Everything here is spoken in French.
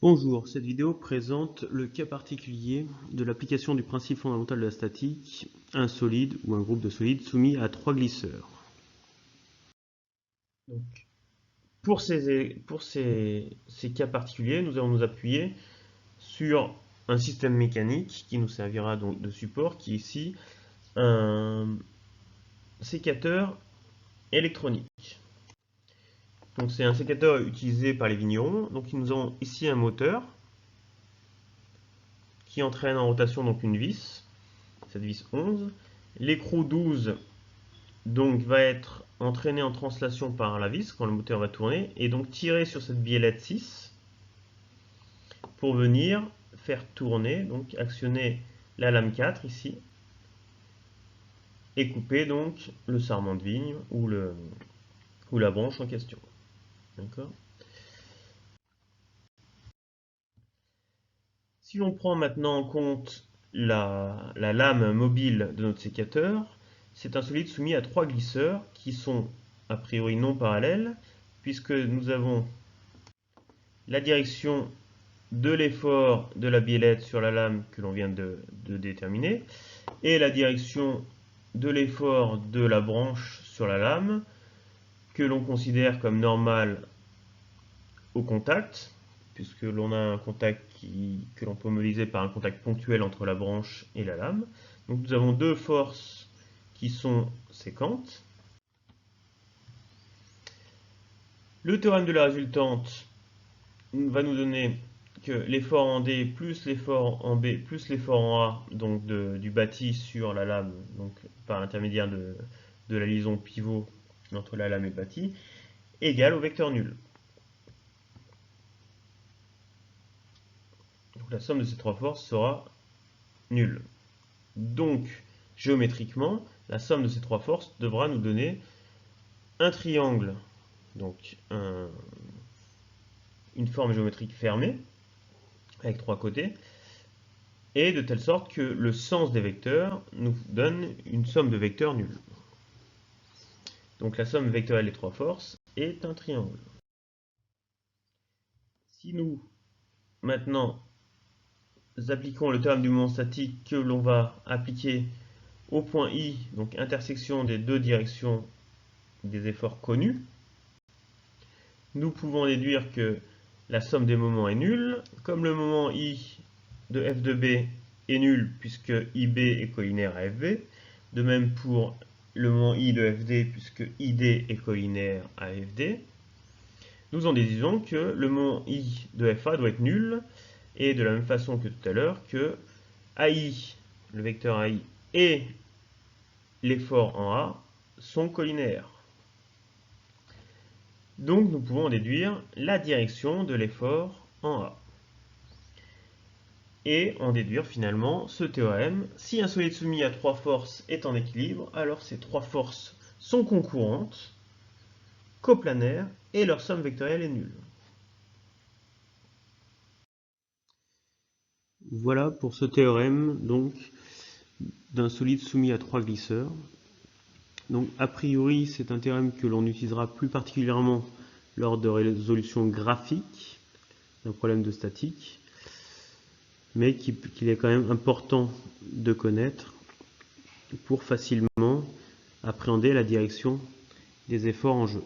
Bonjour, cette vidéo présente le cas particulier de l'application du principe fondamental de la statique à un solide ou un groupe de solides soumis à 3 glisseurs. Donc, pour ces cas particuliers, nous allons nous appuyer sur un système mécanique qui nous servira donc de support, qui est ici un sécateur électronique. Donc c'est un sécateur utilisé par les vignerons. Donc nous avons ici un moteur qui entraîne en rotation donc une vis, cette vis 11. L'écrou 12 donc va être entraîné en translation par la vis quand le moteur va tourner et donc tirer sur cette biellette 6 pour venir faire tourner, donc actionner la lame 4 ici et couper donc le sarment de vigne ou la branche en question. D'accord. Si l'on prend maintenant en compte la lame mobile de notre sécateur, c'est un solide soumis à 3 glisseurs qui sont a priori non parallèles, puisque nous avons la direction de l'effort de la biellette sur la lame que l'on vient de déterminer, et la direction de l'effort de la branche sur la lame, que l'on considère comme normal au contact, puisque l'on a un contact que l'on peut modéliser par un contact ponctuel entre la branche et la lame. Donc nous avons deux forces qui sont séquentes. Le théorème de la résultante va nous donner que l'effort en D plus l'effort en B plus l'effort en A, donc du bâti sur la lame, donc par l'intermédiaire de la liaison pivot entre la lame et le bâti, égale au vecteur nul. Donc la somme de ces trois forces sera nulle. Donc, géométriquement, la somme de ces trois forces devra nous donner un triangle, donc une forme géométrique fermée, avec trois côtés, et de telle sorte que le sens des vecteurs nous donne une somme de vecteurs nulle. Donc la somme vectorielle des trois forces est un triangle. Si nous, maintenant, appliquons le théorème du moment statique que l'on va appliquer au point I, donc intersection des deux directions des efforts connus, nous pouvons déduire que la somme des moments est nulle. Comme le moment I de f de B est nul puisque IB est collinaire à FB, de même pour le moment I de FD puisque ID est collinaire à FD, nous en déduisons que le moment I de FA doit être nul, et de la même façon que tout à l'heure, que AI, le vecteur AI, et l'effort en A sont collinaires. Donc nous pouvons déduire la direction de l'effort en A. Et en déduire finalement ce théorème: si un solide soumis à trois forces est en équilibre, alors ces trois forces sont concurrentes, coplanaires, et leur somme vectorielle est nulle. Voilà pour ce théorème donc d'un solide soumis à trois glisseurs. Donc a priori c'est un théorème que l'on utilisera plus particulièrement lors de résolution graphique d'un problème de statique, mais qu'il est quand même important de connaître pour facilement appréhender la direction des efforts en jeu.